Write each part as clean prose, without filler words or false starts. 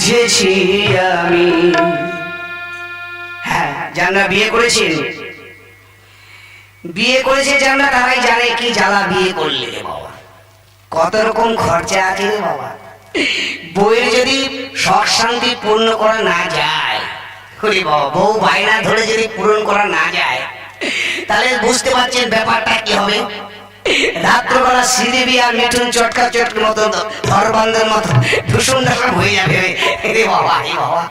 বুঝেছি আমি। হ্যাঁ, যারা বিয়ে করেছেন, বিয়ে করেছে যারা তারাই জানে কি জ্বালা বিয়ে করলে রে বাবা, কত রকম খরচা আছে রে বাবা। বউয়ের যদি শখ শান্তি পূর্ণ করা না যায়, ওরে বাবা, বউ বায়না ধরে যদি পূরণ করা না যায়, তাহলে বুঝতে পারছেন ব্যাপারটা কি হবে। রাত্রবেলা শ্রীদেবী আর মিঠুন চটকা চটকির মতো, ধরবন্ধের মতো ভূষণ দশা হয়ে যাবে রে বাবা, রে বাবা।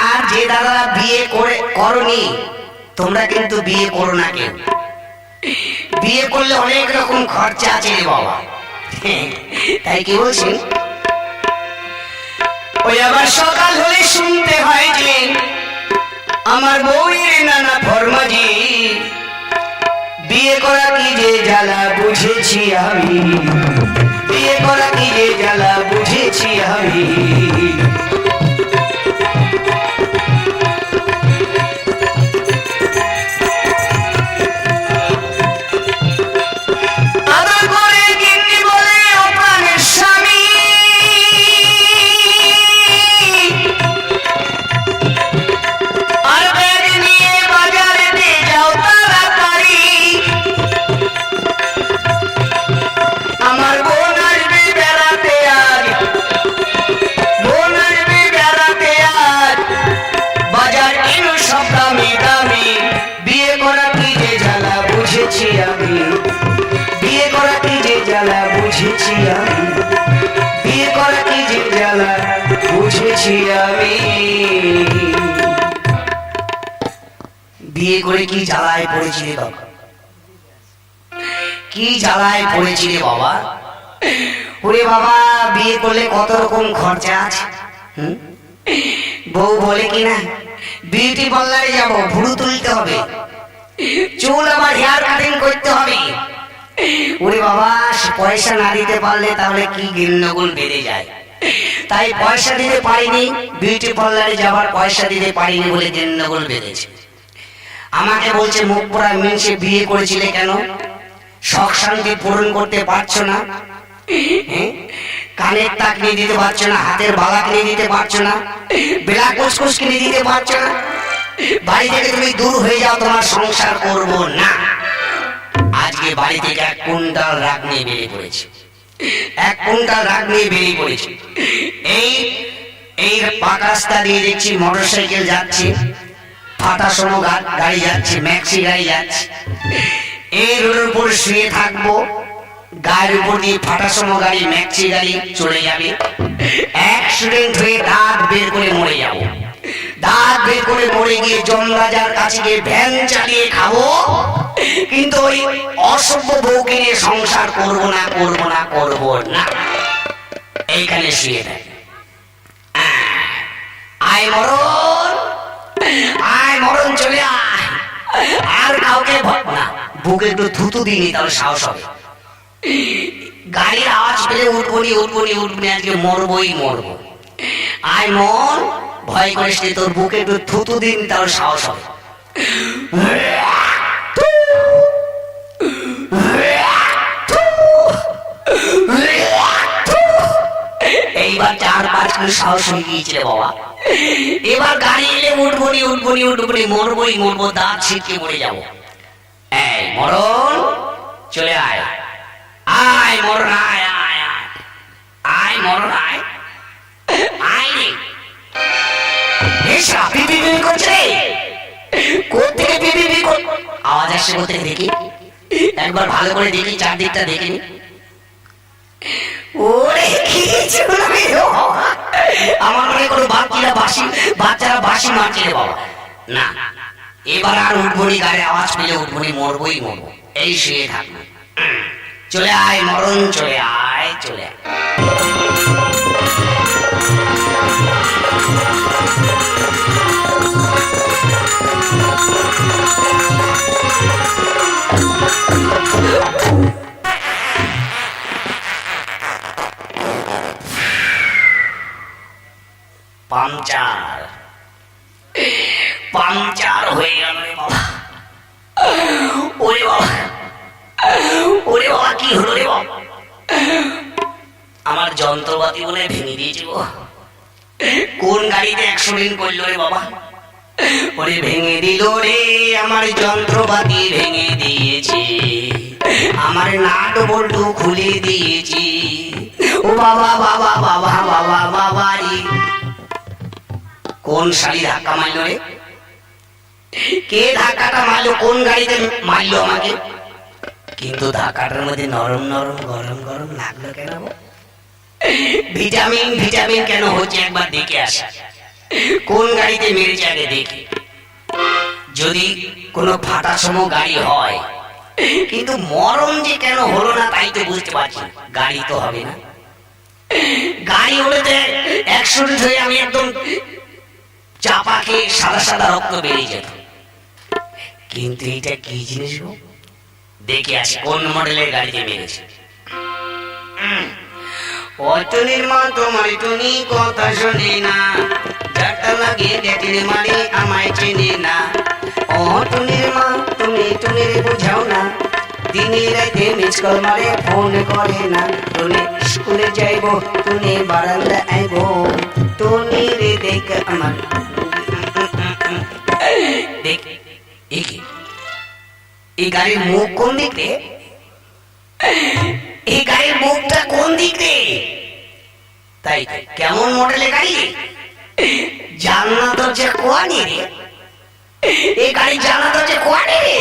আর যে দাদা বিয়ে করে করনি, তোমরা কিন্তু বিয়ে করো না কেউ। বিয়ে করলে অনেক রকম খরচা আছে রে বাবা। তাই কি বলছি, ওই আবার সকাল হলে শুনতে হয় যে আমার বউয়ের নানা ফরমাজি। বিয়ে করা কি যে জ্বালা বুঝেছি আমি, বিয়ে করা কি যে জ্বালা বুঝেছি আমি। আমি বিয়ে করা কি যে জ্বালা বুঝেছি আমি, বিয়ে করা কি যে জ্বালা বুঝেছি আমি। বিয়ে করে কি জ্বালায় পড়েছি রে বাবা, কি জ্বালায় পড়েছি রে বাবা। ওরে বাবা, বিয়ে করলে কত রকম খরচা আছে। বউ বলে কিনা বিউটি পার্লারে যাবো, ভুরু তুলতে হবে, চুল আবার হেয়ার কাটিং করতে হবে। ওরে বাবা, পয়সা না দিতে পারলে তাহলে কি গিন্নগুল বেড়ে যায়। তাই পয়সা দিতে পারিনি, বিউটি পার্লারে যাবার পয়সা দিতে পারিনি বলে গিন্নগুল বেড়েছে। আমাকে বলছে মুখ পোড়া মিনসে বিয়ে করেছিলে কেন, শখ শান্তি পূরণ করতে পারছো না, কানের তাক নিয়ে দিতে পারছো না, হাতের বালা কিনে দিতে পারছো না, বেলা কুচকুচ কিনে দিতে পারছো না, বাড়ি থেকে তুমি দূর হয়ে যাও, তোমার সংসার করব না। আজকে বাড়ি থেকে 1 কুইন্টাল রাগ নিয়ে বেরিয়ে পড়েছে, 1 কুইন্টাল রাগ নিয়ে বেরিয়ে পড়েছে। এই পাকা রাস্তা দিয়ে দেখছি মোটরসাইকেল যাচ্ছে, ফাটা সোনো গাড়ি যাচ্ছে, ম্যাক্সি গাড়ি যাচ্ছে। এই রোডের উপর শুয়ে থাকবো, গাড়ির উপর দিয়ে ফাটা সোনো গাড়ি, ম্যাক্সি গাড়ি চলে যাবে, অ্যাক্সিডেন্ট হয়ে দাঁত বের করে মরে যাবো। দাঁত বের করে মরে গিয়ে যমরাজার কাছে গিয়ে ভ্যান চালিয়ে খাবো, কিন্তু ওই অসভ্য বউকে নিয়ে সংসার করবো না, করবো না, করবো না। এইখানে শুয়ে থাকে। আয় মরণ, আয় মরণ, চলে আয়, আর কাউকে ভয় না। বুকে একটু থুতু দিনি, তাহলে সাহস হবে। গাড়ির আওয়াজ পেলে উঠবনি, উঠবনি, উঠবনি, আজকে মরবই মরবো। আয় মন, ভয় করিস নি, তোর বুকে একটু থুতু দিন, তাহলে সাহস হবে। এইবার 4-5 করে সাহস হয়ে গিয়েছিল বাবা। এবার গাড়ি এলে উঠবনি, উঠবনি, উঠবনি, মরবই মরবো, দাঁত ছিটকে মরে যাবো। এই মরণ, চলে আয়, আয় মরণ, আয়, আয়, আয়, আয় মরণ, আয়, আয় রে। আওয়াজ আসছে কোথেকে দেখি, একবার ভালো করে দেখি, চারদিকটা দেখে নি। আমার মনে করো বাচ্চারা বাঁশি মারছে রে বাবা। না, এবার আর উঠবনি, গাড়ি আওয়াজ পেলে উঠবনি, মরবই মরবো। এই শুয়ে থাকবো। চলে আয় মরণ, চলে আয়, চলে আয়। পাংচার, পাংচার হয়ে গেল রে বাবা। ওরে বাবা, ওরে বাবা, কি হলো রে বাবা, আমার যন্ত্রপাতি বলে ভেঙে দিয়েছি গো। কোন গাড়িতে অ্যাক্সিডেন্ট করলো রে বাবা? ওরে ভেঙে দিল রে, আমার যন্ত্রপাতি ভেঙে দিয়েছে, আমার নাট বল্টু খুলে দিয়েছি। ও বাবা বাবা বাবা বাবা বাবা রে। কোন শালি ধাক্কা মারলো রে? কে ধাক্কাটা মারলো? কোন গাড়িতে মারলো আমাকে? কিন্তু ধাক্কাটার মধ্যে নরম নরম গরম গরম লাগলো কেন? ভিটামিন ভিটামিন কেন হচ্ছে একবার দেখে আসা। কোন গাড়িতে মেরেছে আগে দেখি। যদি কোনো ফাটা সম গাড়ি হয়, কিন্তু মরম যে কেন হলো না তাই তো বুঝতে পারছি। গাড়ি তো হবে না, গাড়ি হলে তো অ্যাক্সিডেন্ট হয়ে আমি একদম চাপা খেয়ে সাদা সাদা রক্ত বেরিয়ে যেত। কিন্তু এটা কি জিনিস গো? দেখে আসি কোন মডেলের গাড়িতে মেরেছে। অটনির মা তোমার টুনি কথা শোনে না, যারটা লাগে ডেটির মারে আমায় চেনে না। অটনির মা তুমি টুনির বুঝাও না, দিনে রাতে মিস কল মারে ফোন করে না। টুনি স্কুলে যাইবো, টুনি বারান্দা আইবো, টুনি রে দেখ আমার দেখ। এই গাড়ির মুখ কোন দিক রে? এই গাড়ির মুখটা কোন দিক রে? তাই কেমন মডেলের গাড়ি? জানলা দরজা কোয়ানি রে? এই গাড়ি জানলা দরজা কোয়ানি রে?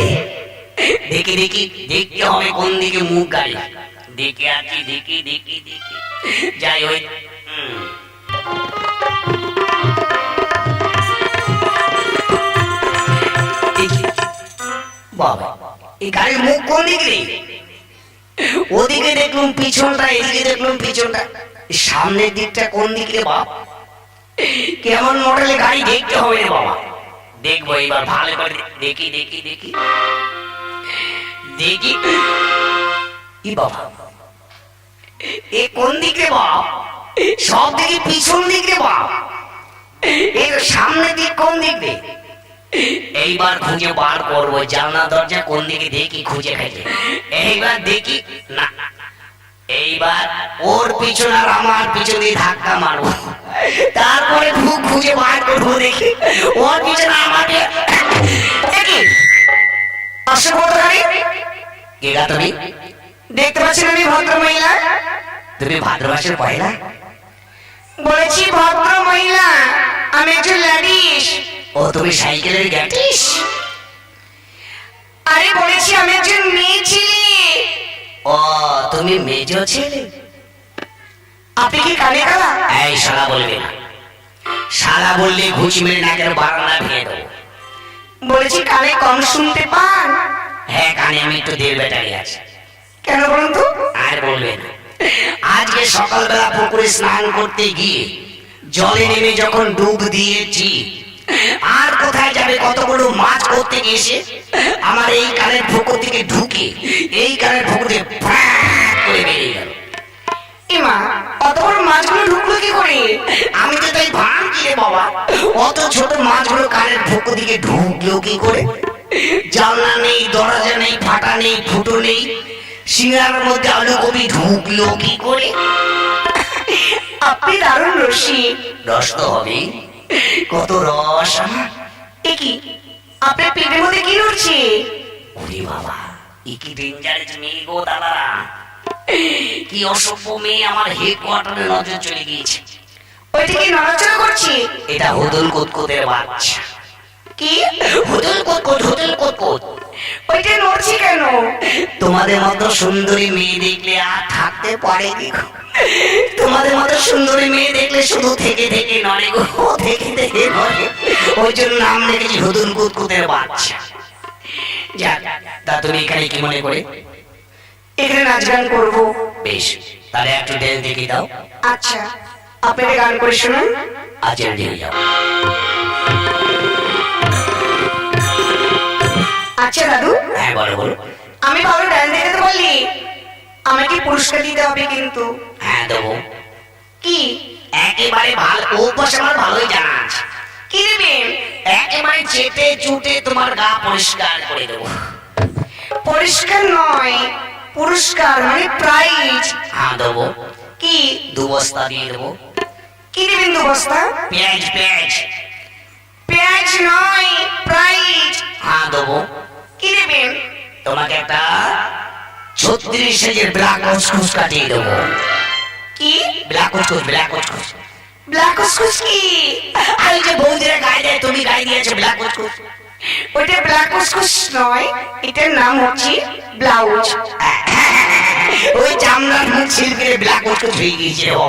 দেখি দেখি দেখতে হবে কোন দিকে মুখ গাড়ি। দেখে আছি দেখি দেখি দেখি যাই ওই বাবা, এই গাড়ির মুখ কোন দিকে রে? ওদিকে দেখলাম পিছনটা, এদিকে দেখলাম পিছনটা, সামনের দিকটা কোন দিকে রে বাপ? কেমন মডেলের গাড়ি দেখতে হবে রে বাবা। দেখবো এবার ভালো করে দেখি দেখি দেখি দেখি। ই বাবা, এ কোন দিক রে বাপ? সব দিকে পিছন দিক রে বাপ। এর সামনের দিক কোন দিক রে? এইবার খুঁজে বার করবো জানলা দরজা কোন দিকে দেখি খুঁজে খাইছে। এইবার দেখি না, এইবার ওর পিছন আর আমার পিছন দিয়ে ধাক্কা মারবো, তারপরে খুঁজে বার করবো দেখি ওর পিছনে আমার দেখি। তুমি দেখতে পাচ্ছেন আমি ভদ্র মহিলা? তুমি ভাদ্র মাসের পয়লা? বলেছি ভদ্র মহিলা, আমি একজন লেডিস। ও তুমি সাইকেলের গ্যাটিস? আরে বলেছি আমি একজন মেয়ে ছেলে। ও তুমি মেজ ছেলে? আপনি কি কানে কালা? এই শালা বলবে না, শালা বললে ঘুষি মেরে নাকের বারান্দা ভেঙে দেবো। বলেছি কানে কম শুনতে পান? হ্যাঁ, কানে আমি একটু দেড় ব্যাটারি আছে। কেন বলুন তো? আর বলবে না। আজকে সকালবেলা পুকুরে স্নান করতে গিয়ে জলে নেমে যখন ডুব দিয়েছি, আর কোথায় যাবে কতগুলো মাছ করতে এসে আমার এই কানের ফুকো থেকে ঢুকে এই কানের ফুকো থেকে করে বেরিয়ে গেল। এমা, অত বড় মাছগুলো ঢুকলো কি করে? আমি তো তাই ভাবছি রে বাবা, অত ছোট মাছগুলো কানের ফুকো থেকে ঢুকলো কি করে? জানলা নেই, দরজা নেই, ফাটা নেই, ফুটো নেই, সিঙ্গার মধ্যে আলু কবি ঢুকলো কি করে? আপনি দারুণ রসিক। রস তো হবে, কত রস। কি আপনার পেটের মধ্যে কি উঠছে? ওরে বাবা, কি ডেঞ্জারাস মেয়ে গো দাদা, কি অসভ্য মেয়ে। আমার হেডকোয়ার্টারে নজর চলে গিয়েছে। ওইটা কি নড়াচড়া করছে? এটা হুদুল কুতকুতের বাচ্চা। কি হুদুল কুতকুত? হুদুল কুতকুত ওইটা নড়ছে কেন? তোমাদের মতো সুন্দরী মেয়ে দেখলে আর থাকতে পারে কি? তোমাদের মতো সুন্দরী মেয়ে দেখলে শুধু থেকে থেকে নড়ে গো, থেকে থেকে নড়ে। ওই জন্য নাম রেখেছি হুদুল কুতকুতের বাচ্চা। যাক, তা তুমি এখানে কি মনে করে? এখানে নাচ গান করবো। বেশ, তাহলে একটু ড্যান্স দেখিয়ে দাও। আচ্ছা, আপনাদের গান করে শুনুন। আচ্ছা, দিয়ে যাও। আচ্ছা দাদু। হ্যাঁ বলো বলো। আমি ভালো ড্যান্স দেখাতে বললি আমাকে পুরস্কার দিতে হবে কিন্তু। হ্যাঁ দেবো। কি? একেবারে ভালো, অভ্যাস আমার ভালোই জানা আছে। কি দেবেন? একেবারে চেটে চুটে তোমার গা পরিষ্কার করে দেবো। পরিষ্কার নয়, পুরস্কার মানে প্রাইজ। হ্যাঁ দেবো। কি? 2 বস্তা দিয়ে দেবো। কি নেবেন দু বস্তা? পেঁয়াজ পেঁয়াজ। পেঁয়াজ নয়, প্রাইজ। হ্যাঁ দেবো। কি নেবেন? তোমাকে একটা 36 সাইজের ব্ল্যাক কুসকুস কাটিয়ে দেবো। কি? ব্ল্যাক কুসকুস, ব্ল্যাক কুসকুস। ব্ল্যাক কুসকুস কি? আর যে বৌদিরা গায়ে দেয়, তুমি গায়ে দিয়েছো ব্ল্যাক কুসকুস। ওইটা ব্ল্যাক কুসকুস নয়, এটার নাম হচ্ছে ব্লাউজ। ওই চামড়ার মুখ সিল্কের ব্ল্যাক কুসকুস হয়ে গিয়েছে। ও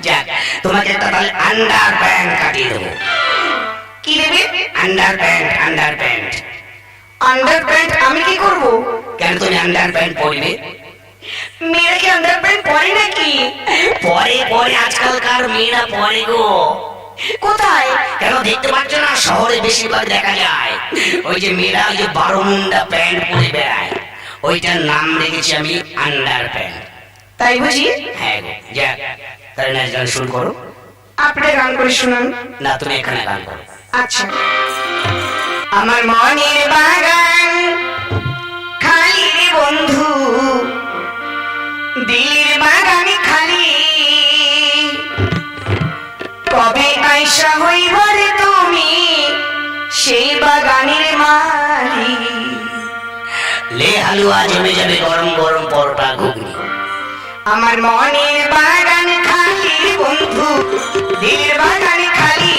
যাক, তোমাকে একটা তাহলে আন্ডার প্যান্ট কাটিয়ে দেবো। কি দেবে? Under pant, under pant. Under pant আমি কি করব? কেন তুমি আন্ডার প্যান্ট পরবে? মেয়েরা কি আন্ডার প্যান্ট পরে নাকি? পরে পরে, আজকালকার মেয়েরা পরে গো। কোথায়? কেন দেখতে পাচ্ছ না, শহরে বেশিরভাগ দেখা যায় ওই যে মেয়েরা ওই যে 12 মুন্ডা প্যান্ট পরে বেড়ায়, ওইটার নাম রেখেছি আমি আন্ডার প্যান্ট। তাই বুঝি? হ্যাঁ গো। যাক, তাহলে নাচ গান শুরু করো। আপনি গান করে শুনুন। না, তুমি এখানে গান করো। আচ্ছা। আমার মনের বাগান খালি রে বন্ধু, দিলের বাগান খালি, কবে আইসা হইব রে তুমি সেই বাগানের মালি। লে হালুয়া জমে যাবে গরম গরম পরোটা ঘুগনি। আমার মনের বাগান খালি বন্ধু, দিলের বাগান খালি,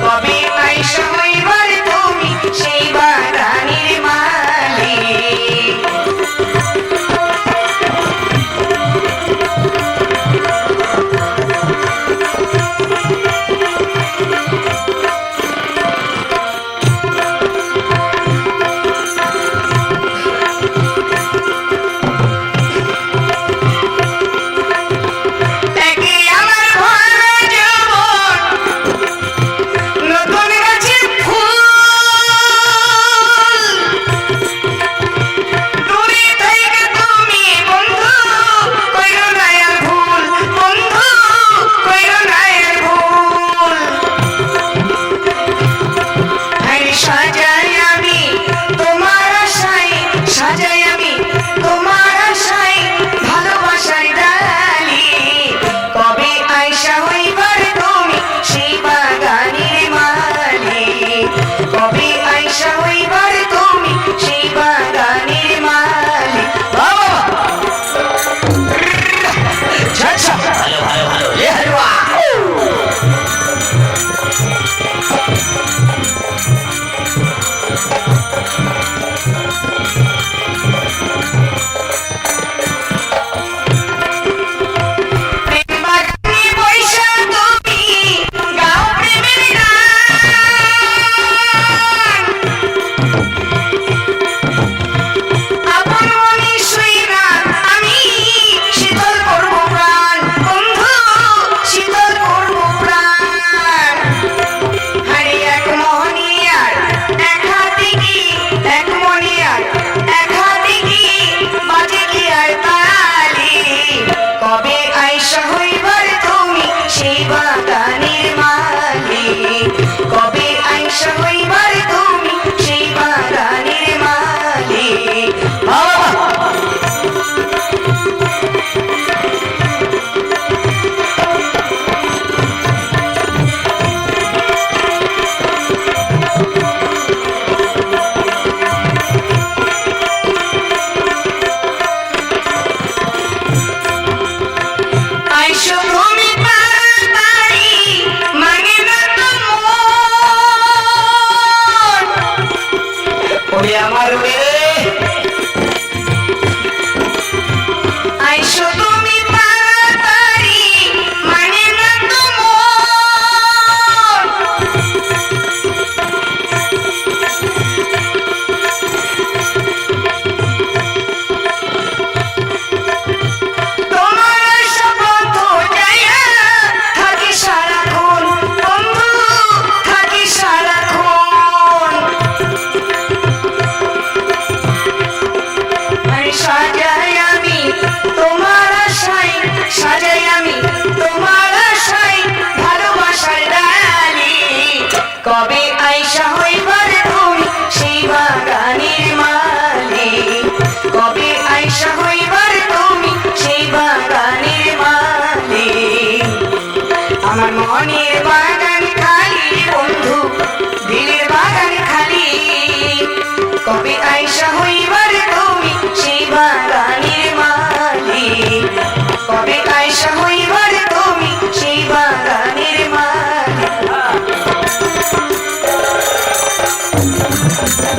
কবে আইসা হইব রে তুমি সেই বাগানের মালি। একে আমার ভরা জীবন, নতুন গাছের এ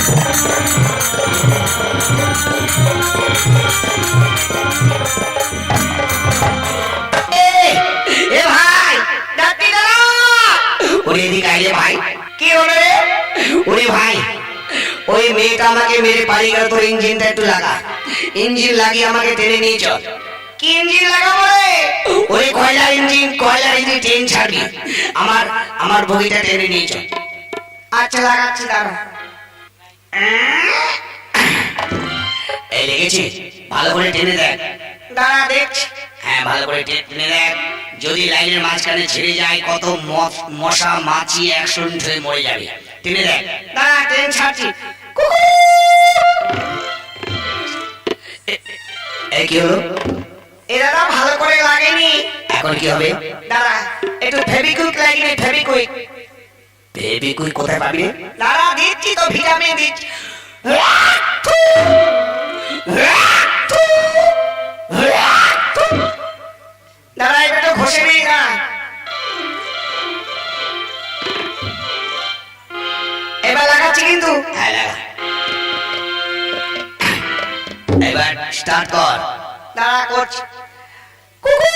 ভাই, যাত্রী দাঁড়া। ওরে এদিকে আয় রে ভাই। কি হলো রে? ওরে ভাই, ওই মেয়েটা আমাকে মেরে পালিয়ে গেল, তোর ইঞ্জিনটা একটু লাগা। ইঞ্জিন লাগিয়ে আমাকে টেনে নিয়ে চল। কি ইঞ্জিন লাগাবো রে? ওই কয়লার ইঞ্জিন ট্রেন ছাড়বি, আমার আমার বগিটা টেনে নিয়ে চল। আচ্ছা লাগাচ্ছি, দাঁড়া। এই লেগেছে, ভালো করে টেনে দেখ। দাঁড়া দেখছি। হ্যাঁ, ভালো করে টেনে দেখ। যদি লাইনের মাঝখানে ছেড়ে যায়, কত মশা মাছি অ্যাক্সিডেন্ট হয়ে মরে যাবে। টেনে দেখ। দাঁড়া, ট্রেন ছাড়ছি। এই কি হলো? এরা ভালো করে লাগেনি। এখন কি হবে? দাঁড়া, একটু ফেবিকুইক লাগিয়ে নে। ফেবিকুইক। ফেবিকুইক কোথায় পাবি? দাঁড়া দিচ্ছি তো, ভিটামিন দিচ্ছি। দাঁড়া, এটা ঘষে নেই না। এবার লাগাচ্ছি কিন্তু। হ্যাঁ লাগা। এবার স্টার্ট কর। দাঁড়া করছি। কুকু